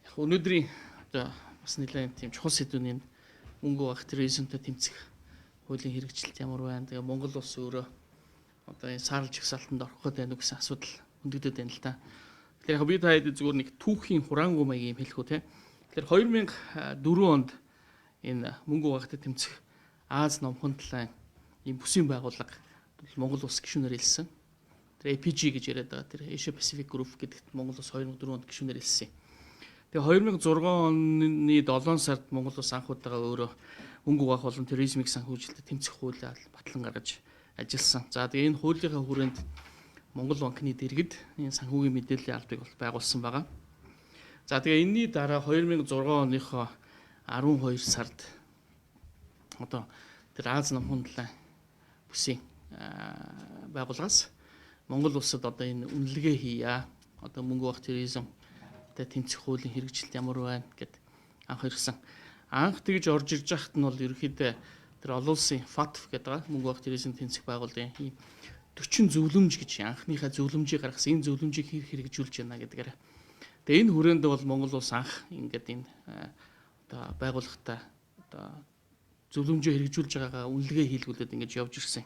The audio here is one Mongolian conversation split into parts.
За өнөөдрийн одоо бас нэлээд тийм чухал сэдвийн мөнгө баг терроризмтэй тэмцэх хуулийн хэрэгжилт ямар байна. Тэгээ Монгол улс өөрөө одоо энэ саарл жагсаалтанд орох гэдэг байна уу гэсэн асуудал хөндөгдөд байна л да. Тэгэхээр яг би та хэд зүгээр нэг түүхийн хураангуй маягийн юм хэлэх үү те. Тэгэхээр 2004 онд энэ мөнгө багтай тэмцэх Аз номхон талайн ийм бүсийн байгууллага Монгол улс гишүүнээр хэлсэн. Тэр APG гэж яриад байгаа. Тэр Asia Pacific Group гэдэгт Монгол улс 2004 онд гишүүнээр хэлсэн. Тэгээ 2006 оны 7 сард Монгол улс анх удаага өөрөө мөнгө баг болон терроризмыг санхүүжилтөд тэмцэх хуулийг батлан гаргаж ажилласан. За тэгээ энэ хуулийнхаа хүрээнд Монгол банкны дэргэд энэ санхүүгийн мэдээллийн албыг байгуулсан байгаа. За тэгээ энэний дараа 2006 оныхоо 12 сард одоо тэр Аз намхан талайн бүсийн байгууллагаас Монгол улсад одоо энэ үнэлгээ хийя. Одоо мөнгө баг терроризмтэй тэмцэх хуулийн хэрэгжилт ямар байна гэд анх ирсэн. Анх тэгж орж ирж байхад нь бол ерөнхийдөө тэр олон улсын FATF гэдэг мөнгө баг терроризм тэмцэх байгууллагын ийм 40 зөвлөмж гэж анхныхаа зөвлөмжийг гаргасан. Энэ зөвлөмжийг хэрэгжүүлж байна гэдгээр. Тэгээ энэ хүрээнд бол Монгол улс анх ингээд энэ одоо байгууллагатай одоо зөвлөмжөө хэрэгжүүлж байгаагаа үнэлгээ хийлгүүлээд ингэж явж ирсэн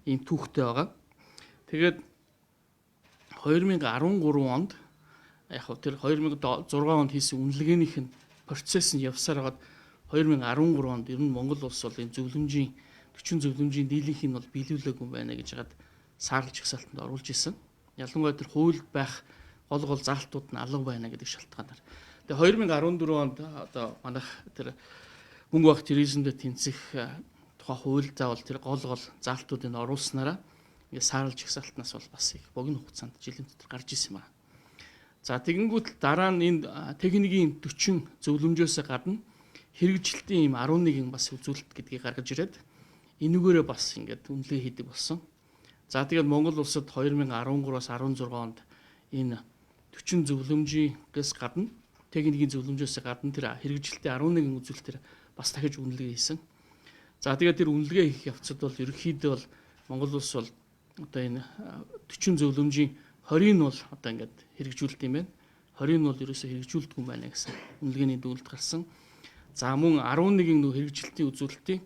ийм түүхтэй байгаа. Тэгээд 2013 онд яг тэр 2006 онд хийсэн үнэлгээнийх нь процесс нь явсаар хагаад 2013 онд ер нь Монгол улс бол энэ зөвлөмжийн 40 зөвлөмжийн дийлэнх нь бол биелүүлээгүй юм байна гэж хагаад саарл жагсаалтанд оруулж исэн. Ялангуяа тэр хуульд байх гол заалтууд нь алга байна гэдэг шалтгаанаар. Тэгээ 2014 онд одоо манайх тэр мөнгө баг терроризмтэй тэмцэх тухай хуульдаа бол тэр гол заалтуудыг оруулснараа ингээ саарл жагсаалтнаас бол бас их богино хугацаанд жилийн дотор гарч исэн байна. За тэгэнгүүт дараа нь энэ техникийн 40 зөвлөмжөөсөө гадна хэрэгжилтийн ийм 11 бас үзүүлэлт гэдгийг гаргаж ирээд энүүгээрээ бас ингээд үнэлгээ хийдэг болсон. За тэгээд Монгол улсад 2013-аас 16 онд энэ 40 зөвлөмжээс гадна техникийн зөвлөмжөөсөө гадна тэр хэрэгжилтийн 11 үзүүлэлтээр бас дахиж үнэлгээ хийсэн. За тэгээд тэр үнэлгээ хийх явцад бол ерөнхийдөө бол Монгол улс бол одоо энэ 40 зөвлөмжийн 20 нь бол одоо ингээд хэрэгжүүлдэг юм байна. 20 нь бол ерөөсөө хэрэгжүүлдэг юм байна гэсэн үнэлгээний дүгнэлт гарсан. За мөн 11 нөө хэрэгжилтийн үзүүлэлтийн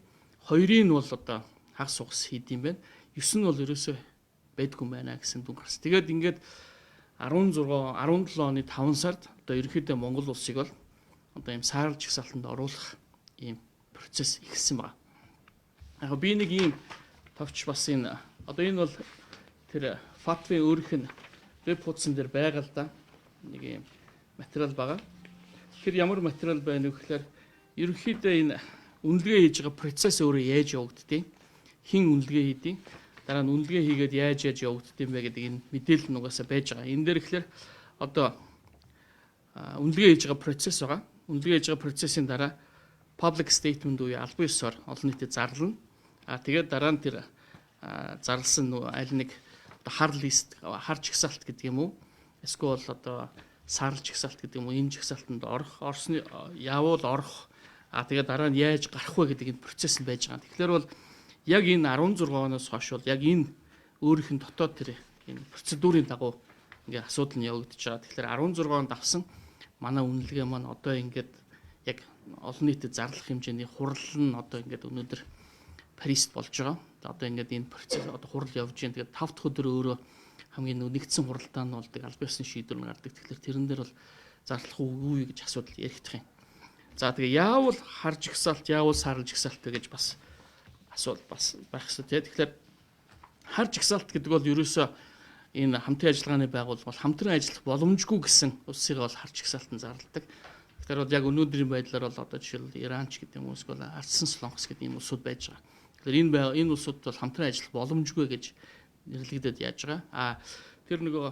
2-ыг нь бол одоо хагас сугас хийд юм байна. 9 нь бол ерөөсөө байдгүй юм байна гэсэн дүн гарсан. Тэгээд ингээд 17 оны 5 сард одоо ерөнхийдөө Монгол улсыг бол одоо ийм саарл жагсаалтанд оруулах ийм процесс эхэлсэн байна. Яг би нэг ийм товч бас энэ одоо энэ бол тэр FATF-ийн өөрийнх нь веб хуудсан дээр байгаа л да. Нэг ийм материал байгаа. Тэгэхээр ямар материал байна вэ гэхээр ерөнхийдөө энэ үнэлгээ хийж байгаа процесс өөрөө яаж явагддгийг, хэн үнэлгээ хийдэг, дараа нь үнэлгээ хийгээд яаж явагддаг юм бэ гэдэг энэ мэдээлэл нь угаасаа байж байгаа. Энэ дээр ихлээр одоо үнэлгээ хийж байгаа процесс байгаа. Үнэлгээ хийж байгаа процессын дараа public statement буюу албан ёсоор олон нийтэд зарлана. Тэгээд дараа нь тэр зарласан аль нэг хар лист, хар жагсаалт гэдэг юм уу? Эсвэл одоо саарл жагсаалт гэдэг юм уу? Энэ жагсаалтанд орсны явуул орох. Тэгээд дараа нь яаж гарах вэ гэдэг энэ процесс нь байж байгаа. Тэгэхээр бол яг энэ 16 оноос хойш бол яг энэ өөрийнх нь дотоод тэр энэ процедурын дагуу ингээ асуудал нь явагдаж байгаа. Тэгэхээр 16 онд авсан манай үнэлгээ маань одоо ингээд яг олон нийтэд зарлах хэмжээний хурал нь одоо ингээд өнөөдөр Парист болж байгаа. Одоо ингээд энэ процесс одоо хурал явж байна. Тэгээд 5 дахь өдөр өөрөө хамгийн нэгдсэн хуралдаан нь болдог албан ёсны шийдвэр нь гардаг. Тэгэхээр тэрэн дээр бол зарлах үгүй гэж асуудал яригдах юм. За тэгээ яавал хар жагсаалт, яавал саарл жагсаалт гэж бас асуудал бас байх хэрэгтэй. Тэгэхээр хар жагсаалт гэдэг бол ерөөсөө энэ хамтын ажиллагааны байгууллага бол хамтран ажиллах боломжгүй гэсэн улсыг бол хар жагсаалтанд зарладаг. Тэгэхээр бол яг өнөөдрийн байдлаар бол одоо жишээлбэл Иранч гэдэг юм уу эсвэл Ардсан Солонгос гэдэг юм улсууд байж байгаа. Тэгэхээр энэ улсууд бол хамтран ажиллах боломжгүй гэж нэрлэгдээд яаж байгаа. Тэр нөгөө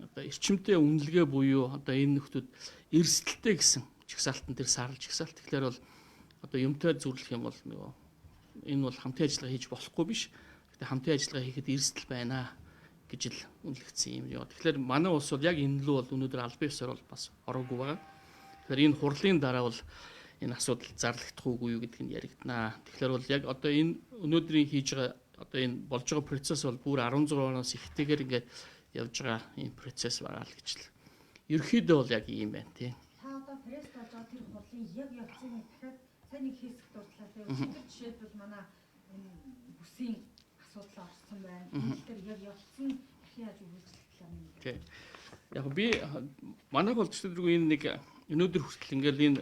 одоо эрчимтэй үнэлгээ буюу одоо энэ нөхдүүд эрсдэлтэй гэсэн жагсаалтан тэр саарл жагсаалт. Тэгэхээр бол одоо юмтай зөвлөх юм бол нөгөө энэ бол хамтын ажиллагаа хийж болохгүй биш. Гэхдээ хамтын ажиллагаа хийхэд эрсдэл байна гэж л үнэлэгдсэн юм яа. Тэгэхээр манай улс бол яг энэ лөө бол өнөөдөр албан ёсоор бол бас ороогүй байгаа. Тэгэхээр энэ хурлын дараа бол энэ асуудал зарлагдах уугүй юу гэдг нь яригдана. Тэгэхээр бол яг одоо энэ өнөөдрийн хийж байгаа одоо энэ болж байгаа процесс бол бүр 16 оноос ихтэйгээр ингээд явж байгаа энэ процесс байгаа л гэж л ерөөхдөө бол яг ийм байна тий. Та одоо пресс болж байгаа тэр хурлын яг явцыг дахиад сайн нэг хэсэг дурдлаа тий. Өчигдөр жишээлбэл манай энэ бүсийн асуудал орсон байна. Энэ дээр яг явцсан дахин яаж үргэлжлэх юм бэ? Тий. Яг би манайх бол зөвхөн энэ нэг өнөөдөр хүртэл ингээл энэ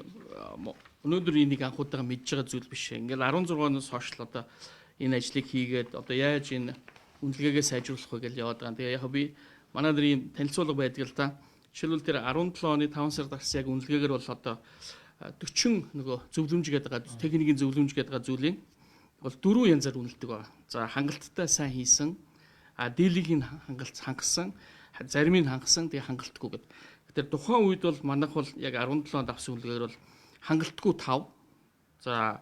өнөөдөр энийг анхудаага мэдж байгаа зүйл биш. Ингээл 16-оноос хойш л одоо энэ ажлыг хийгээд одоо яаж энэ үнэлгээгээ сайжруулах вэ гэж яваад байгаа. Тэгээ яг би манай нар ийм танилцуулга байдаг л да. Жишээлбэл тэр 17 оны 5 сард гарсан яг үнэлгээгээр бол одоо 40 нөгөө зөвлөмж гэдэг байгаа техникийн зөвлөмж гэдэг байгаа зүйлийн бол 4 янзаар үнэлдэг байгаа. За хангалттай сайн хийсэн, дийлийг хангасан, заримыг хангасан, тэгээ хангалтгүй гэдэг. Тэр тухайн үед бол манайх бол яг 17 онд авсан үнэлгээгээр бол хангалтгүй 5. За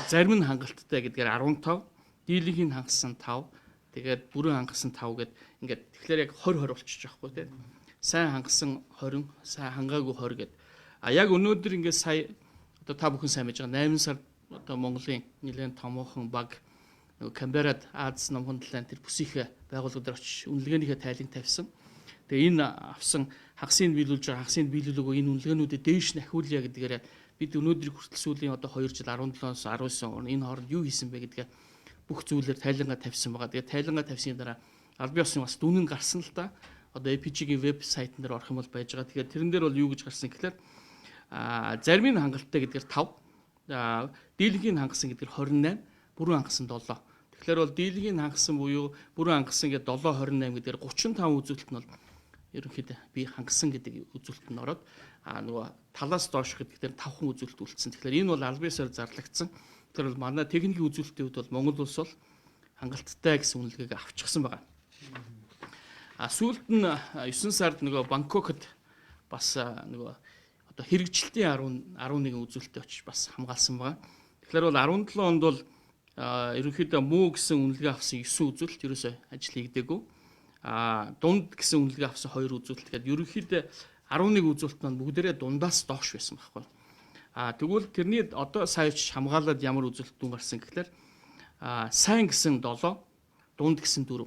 зарим нь хангалттай гэдгээр 15, дийлийг хангасан 5, тэгээд бүрэн хангасан 5 гэд ингээд тэгэхээр яг 20 болчих жоохгүй тийм. Сайн хангасан 20, сайн хангаагүй 20 гэд. Яг өнөөдөр ингээд сая одоо та бүхэн сайн мэдж байгаа 8 сард одоо Монголын нэлээд томоохон баг нөгөө Камберад Аз номхон талаан тэр бүсийнхээ байгууллага дээр очиж үнэлгээнийхээ тайлан тавьсан. Тэгээ энэ авсан хагасыг биелүүлж байгаа хагасыг биелүүлээгүй энэ үнэлгээнүүдэд дээш нь ахиулъя гэдгээр бид өнөөдрийг хүртэл сүүлийн одоо 2 жил 17-оос 19 он энэ хооронд юу хийсэн бэ гэдгээ бүх зүйлээр тайлангаа тавьсан байгаа. Тэгээ тайлангаа тавьсны дараа аль биесны бас дүн нь гарсан л та. Одоо APG-ийн веб сайтн дээр орох юм бол байж байгаа. Тэгэхээр тэрэн дээр бол юу гэж гарсан гэхээр зарим нь хангалттай гэдгээр 5, дийлэнхийг хангасан гэдгээр 28, бүрэн хангасан 7. Тэгэхээр бол дийлэнхийг хангасан буюу бүрэн хангасан гэдэг 7 28 гэдгээр 35 үзүүлэлт нь бол ерөнхийдөө би хангасан гэдэг үзүүлэлт нь ороод нөгөө талаас доош гэдэг дээр 5 үзүүлэлт үлдсэн. Тэгэхээр энэ бол аль биесээр зарлагдсан. Тэр бол манай техникийн үзүүлэлтийн хувьд бол Монгол улс бол хангалттай гэсэн үнэлгээг авчихсан байгаа. Сүүлд нь 9 сард нөгөө Бангкокт бас нөгөө одоо хэрэгжилтийн 11 үзүүлэлтээ очиж бас хамгаалсан байгаа. Тэгэхээр бол 17 онд бол ерөнхийдөө муу гэсэн үнэлгээ авсан 9 үзүүлэлт ерөөсөө ажил хийгдээгүй. Дунд гэсэн үнэлгээ авсан 2 үзүүлэлт гэдэг ерөнхийдөө 11 үзүүлэлт нь бүгдээрээ дундаас доош байсан байхгүй. Тэгвэл тэрний одоо саяч хамгаалаад ямар үзүүлэлт дүн гарсан гэхээр сайн гэсэн 7, дунд гэсэн 4.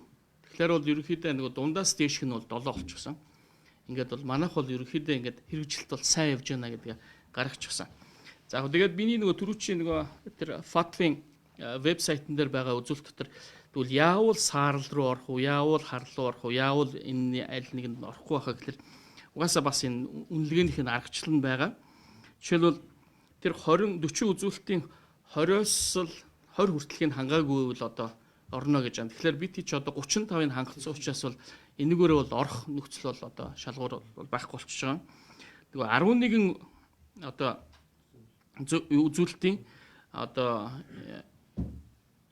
Тэгэхээр бол ерөнхийдөө нөгөө дундаас дээшх нь бол 7 болчихсон. Ингээд бол манайх бол ерөнхийдөө ингээд хэрэгжилт бол сайн явж байна гэдгийг гаргачихсан. За тэгээд биний нөгөө түрүүчийн нөгөө тэр FATF-ийн вебсайтн дээр байгаа үзүүлэлт дотор тэгвэл яавал саарл руу орох уу, яавал хар руу орох уу, яавал энэ аль нэгэнд орохгүй байхаа гэхээр угаасаа бас энэ үнэлгээнийх нь аргачлал нь байгаа. Жишээлбэл тэр 40 үзүүлэлтийн 20-оос л 20 хүртэлхийг хангаагүй бол одоо орно гэж байна. Тэгэхээр бид ч одоо 35-ыг хангалтсан учраас бол энэгээрээ бол орох нөхцөл бол одоо шалгуур бол байхгүй болчихж байгаа. Тэгээ 11 одоо үзүүлэлтийн одоо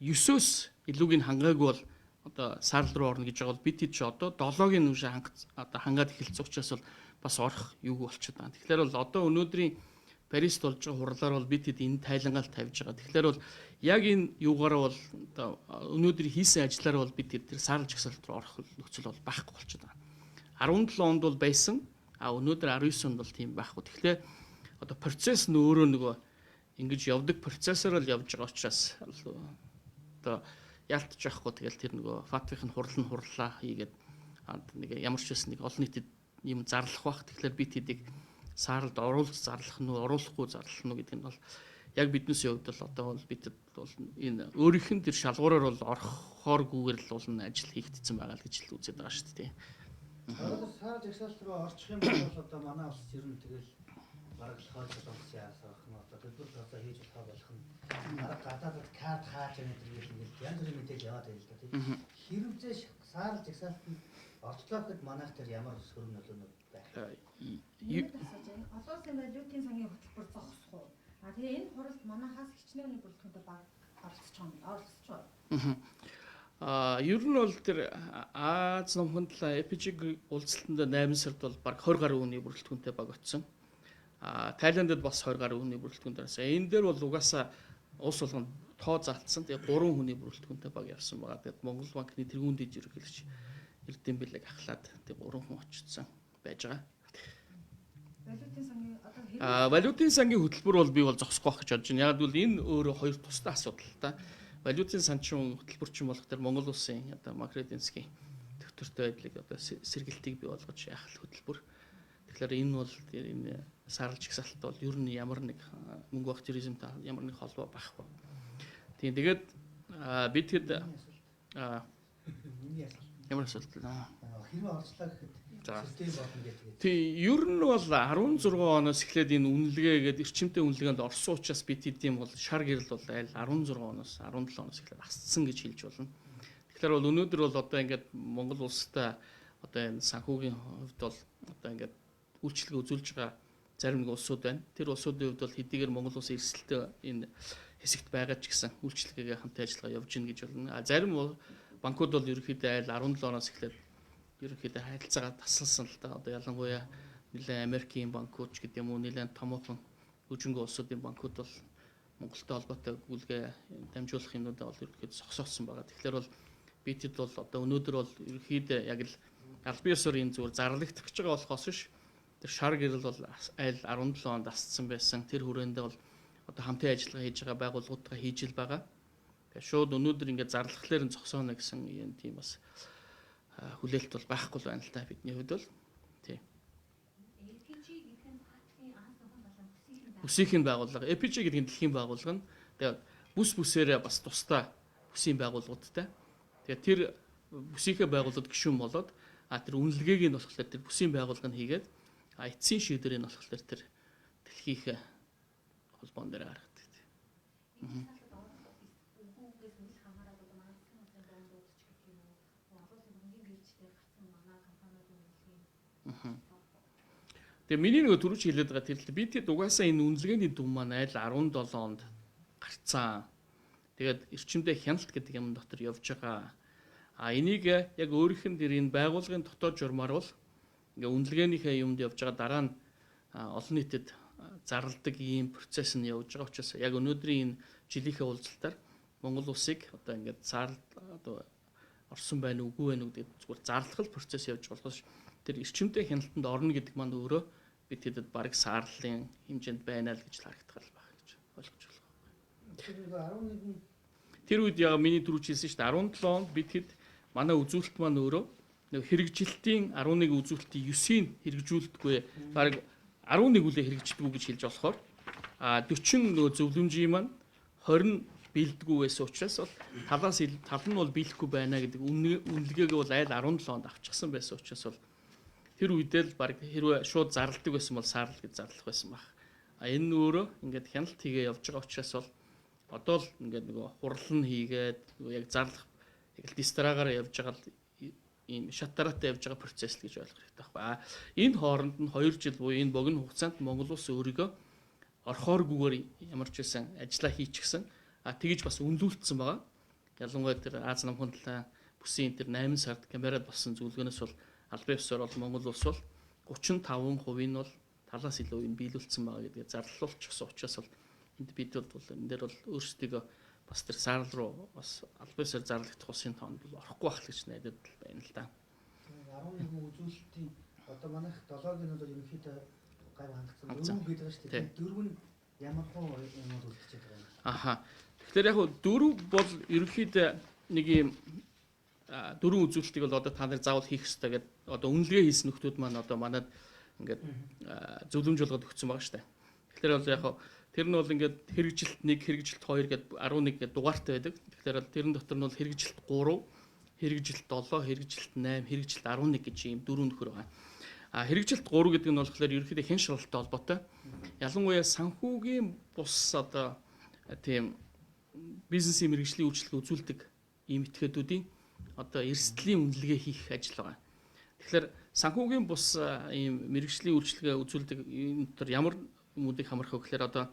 9-өөс илүүг нь хангаагүй бол одоо саарл руу орно гэж байгаа бол бид ч одоо 7-гийн нүшээ одоо хангаад эхэлсэн учраас бол бас орох юуг болчиход байгаа. Тэгэхээр бол одоо өнөөдрийн Парист болж байгаа хурлаар бол бид энэ тайлангаал тавьж байгаа. Тэгэхээр бол яг энэ юугаараа бол одоо өнөөдөр хийсэн ажлаараа бол бид тэр саарл жагсаалт руу орох нөхцөл бол байхгүй болчиход байгаа. 17 онд бол байсан. Өнөөдөр 19 онд бол тийм байхгүй. Тэгэхээр одоо процесс нь өөрөө нөгөө ингэж явдаг процессор л явж байгаа учраас одоо яалтж байхгүй тэгэл тэр нөгөө фатвийн хурлаа хийгээд нэг ямар ч байсан нэг олон нийтэд юм зарлах бах. Тэгэхээр бид хэдийг сааралд оруулж зарлах нь оруулахгүй зарлах нь гэдэг нь бол яг биднээс явд бол одоо бол бидэд бол энэ өөрийнх нь тэр шалгуураар бол орохооргүйгээр л болно ажил хийгдсэн байгаа л гэж л үзээд байгаа шүү дээ. Саарал жагсаалт руу орчих юм бол одоо манай улс ер нь тэгэл бараг л хойд солонгос яасах нь одоо төлбөр тооцоо хийж болох нь гадаадд карт хааж байгаа гэдэг ингээл янз бүрийн мэдээлэл яваад байл л да тийм. Хэрвээ саарал жагсаалтанд орчлоо гэхэд манайх тэр ямар сөрөг нөлөөнүүд байх вэ? Олон улсын валютын сангийн хөтөлбөр зогсох уу? Тэгээ энэ хуралд манайхаас хичнээн бүрэлдэхүүнтэй баг оролцож байгаа. Ер нь бол тэр Аз номхон талаа APG уулзалтанд 8 сард бол баг 20 гаруй хүний бүрэлдэхүүнтэй баг очсон. Тайландд бас 20 гаруй хүний бүрэлдэхүүнтэй байсан. Энэ дээр бол угаасаа улс болгонд тоо залтсан. Тэгээ 3 хүний бүрэлдэхүүнтэй баг явсан байгаа. Тэгээд Монгол банкны тэргүүн дэд ерөнхийлөгч Эрдэм билэг ахлаад тэг 3 хүн очсон байж байгаа. Валютын сангийн хөтөлбөр бол би бол зогсохгүй байх гэж бодож байна. Яг л энэ өөрөө хоёр тусдаа асуудал та. Валютын санчин хөтөлбөрчин болох тэр Монгол улсын одоо макроэдинскийн төвтөртэй байдлыг одоо сэргэлтийг бий болгож яах хөтөлбөр. Тэгэхээр энэ бол энэ сарлж гисалт бол ер нь ямар нэг мөнгө ах туризмтай ямар нэг холбоо байхгүй. Тийм тэгээд бид хэд Миний асуулт. ямар асуулт Хэрвээ орчлаа гэхэд За. систем болно гэдэг. тий ер нь бол 16 оноос эхлээд энэ үнэлгээгээд эрчимтэй үнэлгээнд орсон учраас бид хэдийн бол шар гэрэл бол айл 16 оноос 17 оноос эхлээд асцсан гэж хэлж болно. Тэгэхээр бол өнөөдөр бол одоо ингээд Монгол улстай одоо энэ санхүүгийн хувьд бол одоо ингээд үйлчлэгээ үзүүлж байгаа зарим нэг улсууд байна. Тэр улсуудын хувьд бол хэдийгээр Монгол улс эрсдэлтэй энэ хэсэгт байгаа ч гэсэн үйлчлэгээгээ хамтан ажиллагаа явж гин гэж болно. Зарим банкуд бол ерөнхийдөө айл 17 оноос эхлээд ерөнхийдөө харилцаагаа тасалсан л да. Одоо ялангуяа нэлээд Америкийн банкуд ч гэдэг юм уу, нэлээд томоохон хөгжингөө улсуудын банкуд бол Монголтой холбоотой гүйлгээ дамжуулах юмнуудаа бол ерөнхийдөө зогсооцсон байгаа. Тэгэхээр бол бидэд бол одоо өнөөдөр бол ерөнхийдөө яг л аль бие ёсоор энэ зүгээр зарлагдах гэж байгаа болохоос ш тэр шар гэрэл бол айл 17 онд асцсан байсан. Тэр хүрээндээ бол одоо хамтын ажиллагаа хийж байгаа байгууллагуудаа хийж ил байгаа. Тэгээ шууд өнөөдөр ингээд зарлахлаар нь зогсооно гэсэн юм тийм бас хүлээлт бол байхгүй байна л та бидний хувьд бол тий. Бүсийн байгууллага EPG гэдэг нь дэлхийн байгууллага нь тэгээд бүс бүсээрээ бас тусдаа бүсийн байгууллагуудтай. Тэгээд тэр бүсийнхээ байгууллагад гишүүн болоод тэр үнэлгээг нь болохоор тэр бүсийн байгууллага нь хийгээд эцсийн шийдвэрийг нь болохоор тэр дэлхийх холбоон дээр гаргадаг. Тэгээ миний нөгөө түрүүч хэлээд байгаа тэр л бид хэд угаасаа энэ үнэлгээний дүн маань айл 17 онд гарцсан. Тэгээд эрчимтэй хяналт гэдэг юм дотор явж байгаа. Энийг яг өөрийнх нь тэр энэ байгууллагын дотоод журмаар бол ингээ үнэлгээнийхээ юмд явж байгаа дараа нь олон нийтэд зарладаг ийм процесс нь явж байгаа учраас яг өнөөдрийн энэ жилийнхээ уулзалтаар Монгол улсыг одоо ингээд одоо орсон байна уугүй байна гэдэг зүгээр зарлах процесс явж болохоос тэр эрчимтэй хяналтанд орно гэдэг маань өөрөө бид хэдэд бараг саарлын хэмжээнд байна л гэж харагдах байна гэж ойлгож байна. Тэр үед яг миний түрүүч хэлсэн шүү дээ 17 онд бид хэд манай үзүүлэлт маань өөрөө нэг хэрэгжилтийн 11 үзүүлэлтийн 9-ийг хэрэгжүүлдэггүй бараг 11 үлээ хэрэгждэггүй гэж хэлж болохоор 40 нөгөө зөвлөмжийн маань 20 бэлдэггүй байсан учраас бол талаас тал нь бол биелэхгүй байна гэдэг үнэлгээгээ бол айл 17 онд авчихсан байсан учраас бол тэр үедээ л баг хэрвээ шууд зарладаг байсан бол саарл гэж зарлах байсан баг. Энэ өөрөө ингээд хяналт хийгээ явж байгаа учраас бол одоо л ингээд нөгөө хурлан хийгээд яг зарлах яг л дистрагаараа явж байгаа л ийм шатараатай явж байгаа процесс л гэж ойлгох хэрэгтэй байна. Энэ хооронд нь 2 жил буюу энэ богино хугацаанд Монгол улс өөрийгөө орхооргүйгээр ямар ч байсан ажиллаа хийчихсэн. Тэгэж бас үнэлүүлсэн байгаа. Ялангуяа тэр Аз намхан талаа бүсийн тэр 8 сард камерад болсон зөвлөгөөнөөс бол аль бие усаар бол Монгол улс бол 35% нь бол талаас илүү юм биелүүлсэн байгаа гэдгийг зарлуулчихсан учраас бол энд бид бол энэ дээр бол өөрсдөө бас тэр саарл руу бас аль бие усаар зарлагдах улсын тоонд бол орохгүй байх гэж найдад байна л да. 11 үзүүлэлтийн одоо манайх 7-гийн бол ерөнхийдөө гайв хангацсан 4 бид байгаа шүү дээ. 4 нь ямар хуу юмуд үлдчихэж байгаа юм. Тэгэхээр яг 4 бол ерөнхийдөө нэг юм 4 үзүүлэлтийг бол одоо та нар заавал хийх ёстой гэдэг одоо үнэлгээ хийсэн нөхдүүд маань одоо манад ингээд зөвлөмж болгоод өгсөн байгаа шүү дээ. Тэгэхээр бол яг тэр нь бол ингээд хэрэгжилт 1, хэрэгжилт 2 гэдэг 11 гэдэг дугаартай байдаг. Тэгэхээр бол тэрэн дотор нь бол хэрэгжилт 3, хэрэгжилт 7, хэрэгжилт 8, хэрэгжилт 11 гэж ийм 4 нөхөр байгаа. Хэрэгжилт 3 гэдэг нь болохоор ерөнхийдөө хэн шалгалттай холбоотой. Ялангуяа санхүүгийн бус одоо тийм бизнесийн мэргэжлийн үйлчлэг үзүүлдэг ийм этгээдүүдийн одоо эрсдлийн үнэлгээ хийх ажил байгаа. Тэгэхээр санхүүгийн бус ийм мэргэжлийн үйлчлэгээ үзүүлдэг энэ дотор ямар юмуудыг хамрах вэ гэхээр одоо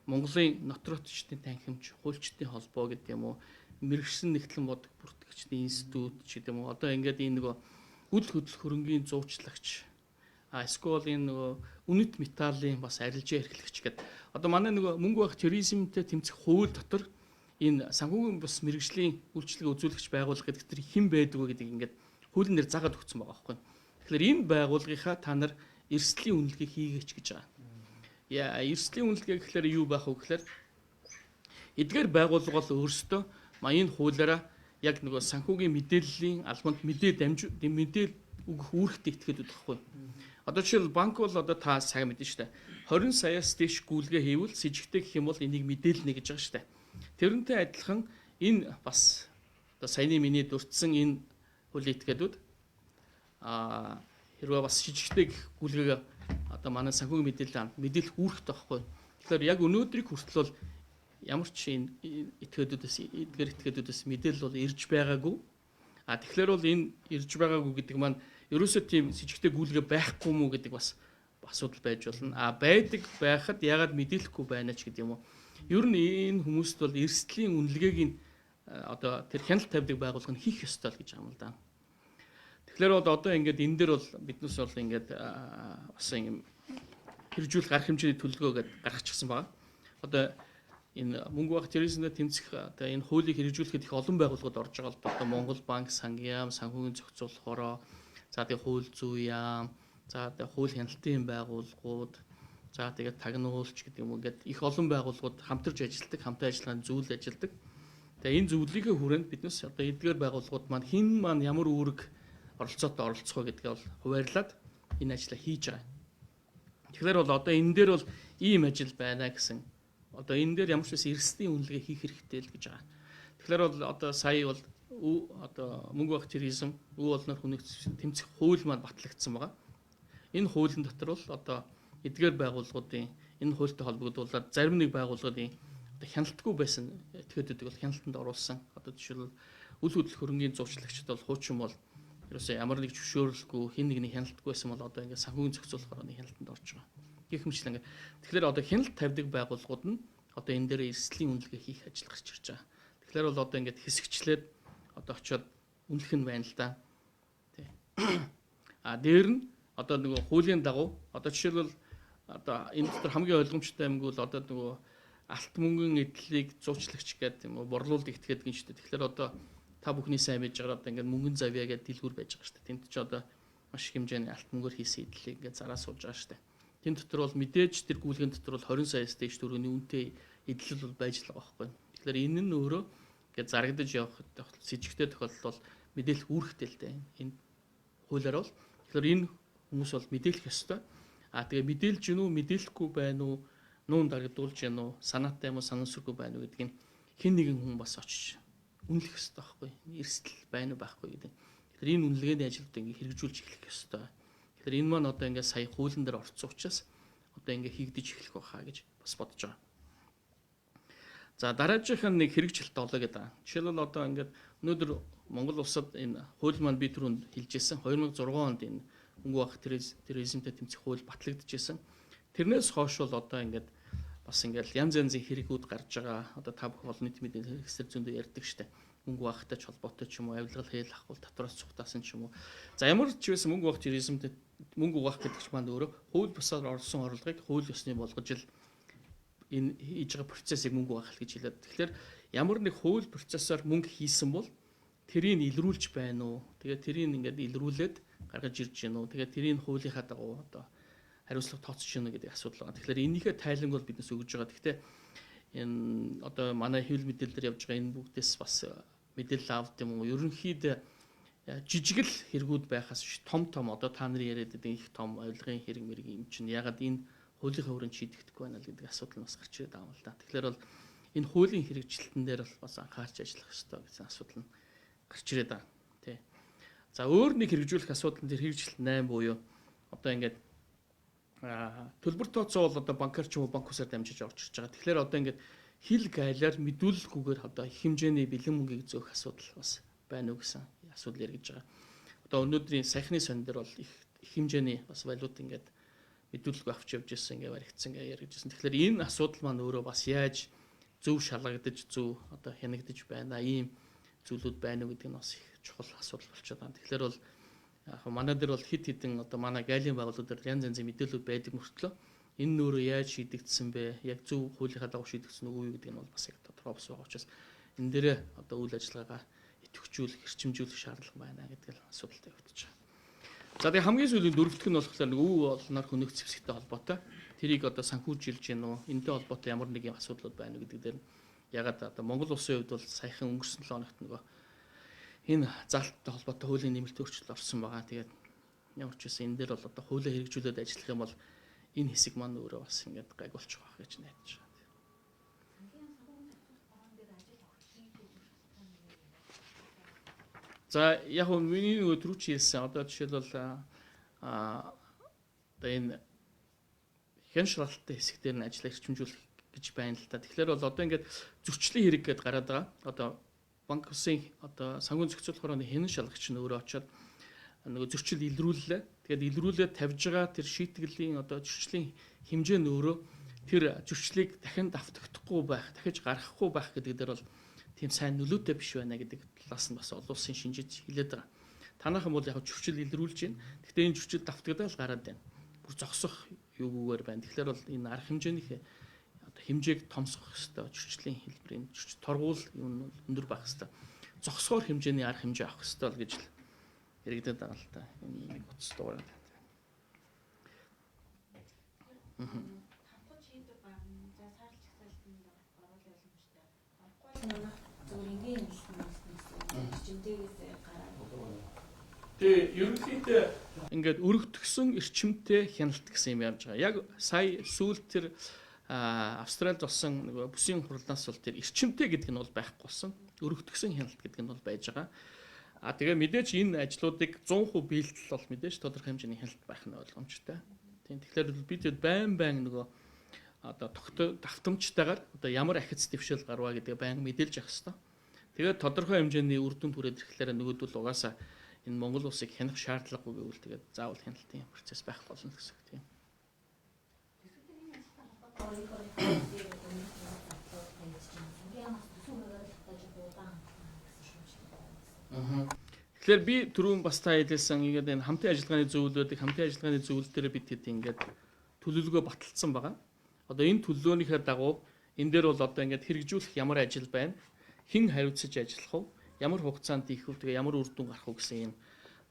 Монголын нотротчдын танхимч, хуульчдын холбоо гэдэг юм уу, мэргэжсэн нэгтлэн бодог бүртгэгчдийн институт ч гэдэг юм уу. Одоо ингээд энэ нөгөө үйл хөдлөх хөрөнгийн зуучлагч эсвэл энэ нөгөө үнэт металлын бас арилжаа эрхлэгч гэдэг. Одоо манай нөгөө мөнгө байх туризмтэй тэмцэх хууль дотор энэ санхүүгийн бус мэргэжлийн үйлчлэгээ үзүүлэгч байгууллага гэдэг тэр хэн байдаг вэ гэдэг ингээд хуулийн дээр загаад өгсөн байгаа байхгүй. Тэгэхээр энэ байгууллагынхаа та нар эрсдлийн үнэлгээ хийгээч гэж байгаа. Эрсдлийн үнэлгээ гэхээр юу байх вэ гэхээр эдгээр байгууллага бол өөрсдөө энэ хуулиараа яг нөгөө санхүүгийн мэдээллийн албанд мэдээ өгөх үүрэгтэй этгээдүүд байхгүй. Одоо жишээл банк бол одоо та сайн мэднэ шүү дээ. 20 саяас дээш гүйлгээ хийвэл с 'ижигтэй гэх юм бол энийг мэдээлнэ гэж байгаа шүү дээ. Тэрнтэй адилхан энэ бас одоо саяны миний дурдсан энэ хуулийн этгээдүүд хэрвээ бас с 'ижигтэй гэх гүйлгээгээ одоо манай санхүүгийн мэдээлэл хамт мэдээлэх үүрэгтэй байхгүй. Тэгэхээр яг өнөөдрийг хүртэл бол ямар ч энэ этгээдүүдээс мэдээлэл бол ирж байгаагүй. Тэгэхээр бол энэ ирж байгаагүй гэдэг маань ерөөсөө тийм с 'ижигтэй гүйлгээ байхгүй мүү гэдэг бас асуудал байж болно. Байдаг байхад ягаад мэдээлэхгүй байна ч гэдэг юм уу. Ер нь энэ хүмүүст бол эрсдлийн үнэлгээг нь одоо тэр хяналт тавьдаг байгууллага нь хийх ёстой л гэж байгаа юм л да. Тэгэхээр бол одоо ингээд энэ дээр бол биднээс бол ингээд бас юм хэрэгжүүлэх арга хэмжээний төлөвлөгөө гэдээ гаргачихсан байгаа. Одоо энэ мөнгө баг терроризмд тэмцэх одоо энэ хуулийг хэрэгжүүлэхэд их олон байгууллагууд орж байгаа л да. Одоо Монгол банк, Сангийн яам, санхүүгийн зохицуулах хороо, за тэгээ хууль зүйн яам, за тэгээ хууль хяналтын байгууллагууд, за тэгээ тагнуулч гэдэг юм уу ингээд их олон байгууллагууд хамтарч ажилладаг, хамтын ажиллагаанд зүйл ажилладаг. Тэгээ энэ зөвлөлийн хүрээнд биднээс одоо эдгээр байгууллагууд маань хэн маань ямар үүрэг оролцоотой оролцох вэ гэдгээ бол хуваарлаад энэ ажлаа хийж байгаа. Тэгэхээр бол одоо энэ дээр бол ийм ажил байна гэсэн. Одоо энэ дээр ямар ч бас эрсдлийн үнэлгээ хийх хэрэгтэй л гэж байгаа. Тэгэхээр бол одоо сая бол одоо мөнгө баг терроризм, олноор хүнэгт тэмцэх хууль маань батлагдсан байгаа. Энэ хуулийн дотор бол одоо эдгээр байгууллагуудын энэ хуультай холбогдуулаад зарим нэг байгууллагын одоо хяналтгүй байсан этгээдүүдийг бол хяналтанд оруулсан. Одоо жишээлбэл үл хөдлөх хөрөнгийн зуучлагчид бол хуучин бол ерөөсөө ямар нэг зөвшөөрлөхгүй хэн нэгний хяналтгүй байсан бол одоо ингээд санхүүгийн зохицуулах хорооны хяналтанд орж байгаа. Гэх мэт л ингээд тэгэхээр одоо хяналт тавьдаг байгууллагууд нь одоо энэ дээр эрсдлийн үнэлгээ хийх ажил гарч ирж байгаа. Тэгэхээр бол одоо ингээд хэсэгчлээд одоо очиод үнэлэх нь байна л да. Тий. Дээр нь одоо нөгөө хуулийн дагуу одоо жишээлбэл одоо энэ дотор хамгийн ойлгомжтой юм бол одоо нөгөө алт мөнгөн эдлийг зуучлагч гэдэг юм уу борлуулалт этгээд гин шүү дээ. Тэгэхээр одоо та бүхний сайн мэдж байгаа одоо ингээд мөнгөн завья гэдэг дэлгүүр байж байгаа шүү дээ. Тэнд ч одоо маш их хэмжээний алт мөнгөөр хийсэн эдлийг ингээд зараа сууж байгаа шүү дээ. Тэн дотор бол мэдээж тэр гүйлгээн дотор бол 20 саяас дээш төгрөгийн үнэтэй эдлэл бол байж л байгаа байхгүй. Тэгэхээр энэ нь өөрөө ингээд зарагдаж явах с 'ижигтэй тохиолдол бол мэдээлэх үүрэгтэй л дээ. Энэ хуулиар бол тэгэхээр энэ хүмүүс бол мэдээлэх ёстой. Тэгээ мэдээлж гинүү, мэдээлэхгүй байна уу, нүүн дарагдуулж гинүү, санаатай юм уу, санамсаргүй байна уу гэдгийг хэн нэгэн хүн бас очиж үнэлэх ёстой байхгүй. Эрсдэл байна уу байхгүй гэдэг. Тэгэхээр энэ үнэлгээний ажилд ингээ хэрэгжүүлж эхлэх ёстой. Тэгэхээр энэ маань одоо ингээ сая хуулийн дээр орцсон учраас одоо ингээ хийгдэж эхлэх байхаа гэж бас бодож байгаа. За дараагийнх нь нэг хэрэгжилт олоо гэдэг. Жишээлбэл одоо ингээд өнөөдөр Монгол улсад энэ хууль маань би түрүүнд хэлжсэн 2006 онд энэ мөнгө баг терроризмтэй тэмцэх хууль батлагдчихсэн. Тэрнээс хойш бол одоо ингээд бас ингээд янз янзын хэрэгүүд гарч байгаа. Одоо та бүхэн олон нийт мэдээ хэрэгсэл зөндөө ярьдаг штеп. Мөнгө багтай ч холбоотой ч юм уу, авилгал хээл ахвал татвараас цугтаасан ч юм уу. За ямар ч байсан мөнгө баг терроризмтэй мөнгө баг гэдэг ч маань өөрөө хууль бусаар орсон орлогыг хууль ёсны болгож ил энэ хийж байгаа процессыг мөнгө баг гэж хэлээд. Тэгэхээр ямар нэг хууль процессор мөнгө хийсэн бол тэрийг илрүүлж байна уу? Тэгээд тэрийг ингээд илрүүлээд гаргаж ирж гин үү? Тэгээд тэрийг хуулийнхаа дагуу одоо хариуцлага тооцож гин үү гэдэг асуудал байна. Тэгэхээр энийхээ тайланг бол биднес өгж байгаа. Гэхдээ энэ одоо манай хэвлэл мэдээлэл дээр явж байгаа энэ бүгдээс бас мэдээлэл авд юм уу? Ерөнхийдөө жижиг л хэрэгүүд байхаас биш том одоо та нарын яриад байгаа их том авилгын хэрэг мэрэг юм чинь ягаад энэ хуулийнхаа хүрээнд шийдэгдэхгүй байна л гэдэг асуудал нь бас гарч ирээд байгаа юм л да. Тэгэхээр бол энэ хуулийн хэрэгжилтэн дээр бол бас анхаарч ажиллах ёстой гэсэн асуудал нь гарч ирээд байгаа. Тий. За өөр нэг хэрэгжүүлэх асуудал нь тэр хэрэгжилт 8 буюу одоо ингээд төлбөр тооцоо бол одоо банкар ч юм уу банк усаар дамжиж орж ирж байгаа. Тэгэхээр одоо ингээд хил гайлаар мэдүүлэлгүйгээр одоо их хэмжээний бэлэн мөнгийг зөөх асуудал бас байна уу гэсэн асуудал яригдж байгаа. Одоо өнөөдрийн саяхны сон дээр бол их хэмжээний бас валют ингээд мэдүүлэлгүй авч явж ирсэн ингээд баригдсан ингээд яригдсан. Тэгэхээр энэ асуудал маань өөрөө бас яаж зөв шалгагдаж зөв одоо хянагдаж байна. Ийм зүйлүүд байна уу гэдэг нь бас их чухал асуудал болчиход байна. Тэгэхээр бол яг манай дээр бол хит хитэн одоо манай гайлийн байгууллагууд дээр янз янзын мэдээлүүд байдаг мөртлөө энэ нөөрөө яаж шийдэгдсэн бэ? Яг зөв хуулийнхаа дагуу шийдэгдсэн үгүй юу гэдэг нь бол бас яг тодорхой бос байгаа учраас энэ дээрээ одоо үйл ажиллагаагаа идэвхжүүлэх, хэрчимжүүлэх шаардлага байна гэдэг л асуудалтай явагдаж байгаа. За тэгээ хамгийн сүүлийн дөрөвдөх нь болохоор нэг өв олноор хөнөөх зэвсэгтэй холбоотой. Тэрийг одоо санхүүжилж гин үү? Энэтэй холбоотой ямар нэг юм асуудлууд байна уу гэдэг дээр нь ягаад одоо Монгол улсын хувьд бол саяхан өнгөрсөн 7 хоногт нөгөө энэ заалттай холбоотой хуулийн нэмэлт өөрчлөлт орсон байгаа. Тэгээд ямар ч байсан энэ дээр бол одоо хуулиа хэрэгжүүлээд ажиллах юм бол энэ хэсэг маань өөрөө бас ингээд гайг болчих واخ гэж найдаж байгаа. За яг нь миний нөгөө түрүү чи хэлсэн одоо жишээлбэл одоо энэ хэн шалгалттай хэсэг дээр нь ажлаа эрчимжүүлэх гэж байна л та. Тэгэхээр бол одоо ингээд зөрчлийн хэрэг гэдээ гараад байгаа. Одоо банк улсын одоо санхүүгийн зохицуулах хорооны хэн шалгагч нь өөрөө очоод нөгөө зөрчил илрүүллээ. Тэгээд илрүүлээд тавьж байгаа тэр шийтгэлийн одоо зөрчлийн хэмжээ нь өөрөө тэр зөрчлийг дахин давтагдахгүй байх, дахиж гаргахгүй байх гэдэг дээр бол тийм сайн нөлөөтэй биш байна гэдэг талаас нь бас олон улсын шинжиж хэлээд байгаа. Танайхан бол яг зөрчил илрүүлж байна. Гэхдээ энэ зөрчил давтагдаад гараад байна. Бүр зогсох юугаар байна. Тэгэхээр бол энэ арга хэмжээний одоо хэмжээг томсгох хэрэгтэй. Зөрчлийн хэлбэрийн зөрчил торгуул юм өндөр байх хэрэгтэй. Зогсохоор хэмжээний арга хэмжээ авах хэрэгтэй бол гэж яригдаад байгаа л та. Энэ нэг утас дуурайд. Хамтад шийдвэр гаргана. За сарлж ихсэлтэнд оруулах боломжтой. Орохгүй зөв ингийн эрчимтэйгээс гараад. Тэгээ ерөнхийдөө ингээд өргөтгсөн эрчимтэй хяналт гэсэн юм явж байгаа. Яг сая сүүлд тэр Австралид болсон нөгөө бүсийн хурлаас бол тэр эрчимтэй гэдэг нь бол байхгүй болсон. Өргөтгсөн хяналт гэдэг нь бол байж байгаа. Тэгээ мэдээж энэ ажлуудыг 100% биелдэл бол мэдээж тодорхой хэмжээний хяналт байх нь ойлгомжтой. Тийм тэгэхээр бид байн нөгөө одоо давтамжтайгаар одоо ямар ахиц дэвшил гарваа гэдгээ байн мэдээлж явах хэрэгтэй. Тэгээд тодорхой хэмжээний үр дүн түрээд ирэхлээр нөгөөдөл угаасаа энэ Монгол улсыг хянах шаардлагагүй гэвэл тэгээд заавал хяналтын процесс байх болно гэсэн үг тийм. Тэгэхээр би түрүүн бас та хэлсэн ингээд энэ хамтын ажиллагааны зөвлөлүүд дээр бид хэд ингээд төлөвлөгөө баталсан байгаа. Одоо энэ төлөвлөгөөнийхээ дагуу энэ дээр бол одоо ингээд хэрэгжүүлэх ямар ажил байна? Хэн хариуцаж ажиллах вэ? Ямар хугацаанд хийх вэ? Тэгээ ямар үр дүн гарах вэ гэсэн юм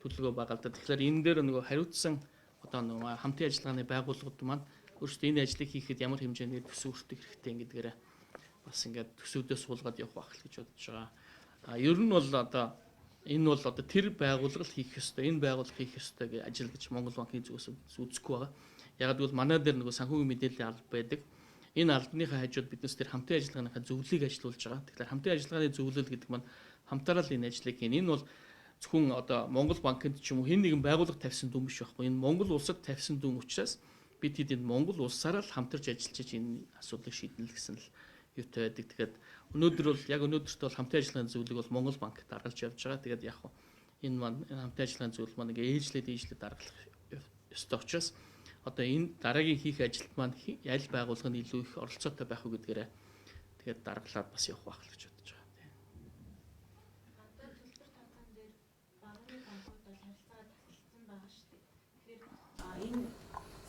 төлөвлөгөө байгаа л да. Тэгэхээр энэ дээр нөгөө хариуцсан одоо нөгөө хамтын ажиллагааны байгууллагууд маань өөрсдөө энэ ажлыг хийхэд ямар хэмжээний төсөв өртөх хэрэгтэй гэдгээрээ бас ингээд төсөвдөө суулгаад явах байх л гэж бодож байгаа. Ер нь бол одоо энэ бол одоо тэр байгууллага хийх ёстой, энэ байгууллага хийх ёстой гэж ажил гэж Монгол банкны зүгээс үзэхгүй байгаа. Яг гэвэл манай дээр нөгөө санхүүгийн мэдээллийн алба байдаг. Энэ албаныхаа хажууд биднес тэр хамтын ажиллагааныхаа зөвлөлийг ажилуулж байгаа. Тэгэхээр хамтын ажиллагааны зөвлөл гэдэг маань хамтараа л энэ ажлыг хийн. Энэ бол зөвхөн одоо Монгол банкнд ч юм уу хэн нэгэн байгууллага тавьсан дүн биш байхгүй. Энэ Монгол улсад тавьсан дүн учраас бид хэд энэ Монгол улсаараа л хамтарч ажиллаж энэ асуудлыг шийднэ л гэсэн л юутай байдаг. Тэгэхээр өнөөдөр бол яг өнөөдөрт бол хамтын ажиллагааны зөвлөлийг бол Монгол банк даргалж явж байгаа. Тэгээд яг энэ маань хамтын ажиллагааны зөвлөл маань ингээ ээжлээд даргалах ёстой учраас одоо энэ дараагийн хийх ажилд маань аль байгууллага нь илүү их оролцоотой байх уу гэдгээрээ тэгээд даргалаад бас явах байх л гэж бодож байгаа. Хамтад төлбөр тооцоон дээр багны банкуд бол харилцаагаа тасалсан байгаа шүү дээ. Тэгэхээр энэ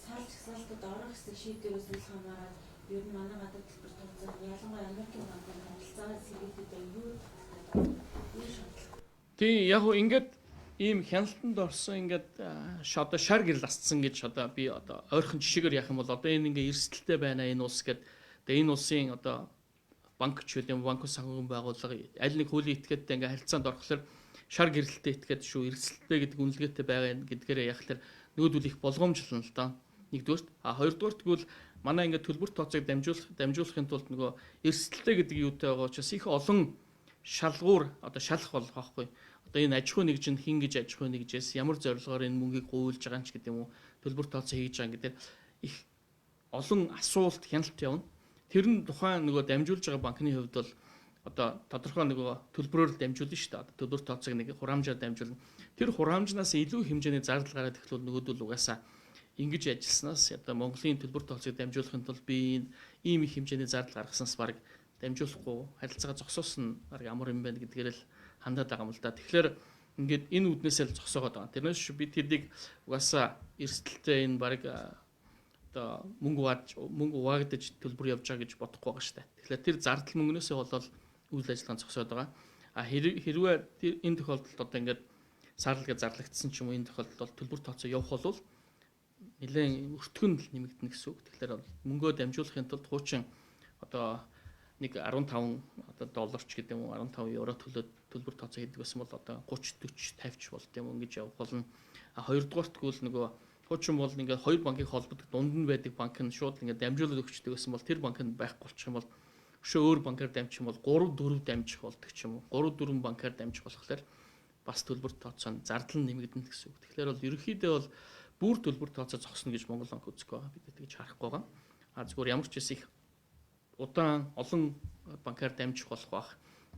сарлж ихсэлтэд орох хэсэг шийдвэрээс үл хамааран ер нь манай гадаад төлбөр тооцоон ялангуяа Америкийн банкны харилцаагаа сэргийдэд юу шаардлага? Тийм яг уу ингээд ийм хяналтанд орсон ингээд одоо шар гэрэл асцсан гэж одоо би одоо ойрхон жишээгээр яах юм бол одоо энэ ингээ эрсдэлтэй байна энэ улс гэдэг. Тэгээ энэ улсын одоо банк ч гэдэг юм банк санхүүгийн байгууллага аль нэг хуулийн этгээдтэй ингээ харилцаанд орохлоор шар гэрэлтэй этгээд шүү эрсдэлтэй гэдэг үнэлгээтэй байгаа гэдгээрээ яг л нүүдүүл их болгоомжлно л доо. Нэгдүгээрт хоёрдугаарт гэвэл манай ингээ төлбөр тооцоог дамжуулахын тулд нөгөө эрсдэлтэй гэдэг юутай байгаа учраас их олон шалгуур одоо шалах болох байхгүй. Одоо энэ аж ахуй нэгжинд хин гэж аж ахуй нэгжээс ямар зорилгоор энэ мөнгийг гуйлж байгаа юм ч гэдэг юм уу төлбөр тооцоо хийж байгаа гэдэг их олон асуулт хяналт явна. Тэр нь тухайн нөгөө дамжуулж байгаа банкны хувьд бол одоо тодорхой нөгөө төлбөрөөр дамжуулна шүү дээ. Төлбөр тооцоог нэг хураамжаар дамжуулна. Тэр хураамжнаас илүү хэмжээний зардал гараад эхлүүл нөгөөдөл угаасаа ингэж ажилласнаас одоо Монголын төлбөр тооцоог дамжуулахын тулд би ийм их хэмжээний зардал гаргаснаас баг дамжуулахгүй харилцаагаа зогсоосон баг ямар юм байна гэдгээр л хандаад байгаа юм л да. Тэгэхээр ингээд энэ үднээсээ л зогсоогоод байгаа. Тэрнээс бид тэдийг угаасаа эрсдэлтэй энэ баг одоо мөнгө угаагдаж төлбөр явж байгаа гэж бодохгүй байгаа шүү дээ. Тэгэхээр тэр зардал мөнгнөөсөө болол үйл ажиллагаа зогсоод байгаа. Хэрвээ энэ тохиолдолд одоо ингээд сарлага зарлагдсан ч юм уу энэ тохиолдолд бол төлбөр тооцоо явах бол нэлээд өртгөн нэмэгдэнэ гэсэн үг. Тэгэхээр мөнгөө дамжуулахын тулд хуучин одоо нэг 15 одоо долларч гэдэг юм уу 15 евро төлөөд төлбөр тооцоо хийдэг байсан бол одоо 30 40 50 ч болт юм ингэж явах болно. Хоёрдугаарт тэгвэл нөгөө хуучин бол ингээд хоёр банкыг холбодог дунд нь байдаг банк нь шууд ингээд дамжуулаад өгчдөг гэсэн бол тэр банк нь байхгүй болчих юм бол өшөө өөр банкаар дамжих юм бол 3 4 дамжих болдог ч юм уу. 3 4 банкаар дамжих болохоор бас төлбөр тооцоо нь зардал нь нэмэгдэнэ гэсэн үг. Тэгэхээр бол ерөнхийдөө бол бүр төлбөр тооцоо зогсно гэж Монгол банк үзэх байгаа. Бид тэгж харахгүй байгаа. Зүгээр ямар ч байсан их удаан олон банкаар дамжих болох байх.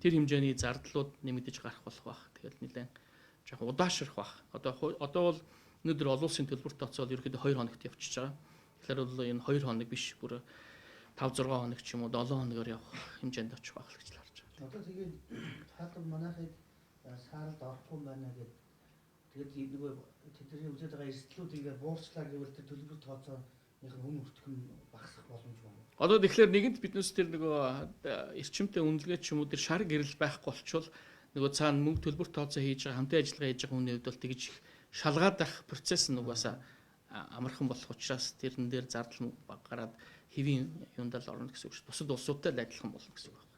Тэр хэмжээний зардлууд нэмэгдэж гарах болох байх. Тэгэхээр нэлээд жоохон удаашрах байх. Одоо бол өнөөдөр олон улсын төлбөр тооцоо бол ерөнхийдөө 2 хоногт явчихж байгаа. Тэгэхээр бол энэ 2 хоног биш бүр 5 6 хоног ч юм уу 7 хоногор явах хэмжээнд очих байх гэж харж байна. Одоо тэгээд хатан манайхад саард орохгүй байна гэдэг. Тэгээд нөгөө тэдний үзээд байгаа эрсдлүүд ингээ буурчлаа гэвэл тэр төлбөр тооцооных нь өмнө хүртэх нь багасах боломж байна. Одоо тэгэхээр нэгэнт биднээс тэр нөгөө эрчимтэй үнэлгээ ч юм уу тэр шар гэрэл байхгүй болчвол нөгөө цаана мөнгө төлбөр тооцоо хийж байгаа хамтын ажиллагаа хийж байгаа хүний хувьд бол тэгж шалгаад байх процесс нь угаасаа амархан болох учраас тэрэн дээр зардал баг гараад хэвийн юундаа л орно гэсэн үг шүү. Бусад улсуудтай л адилхан болно гэсэн үг байна.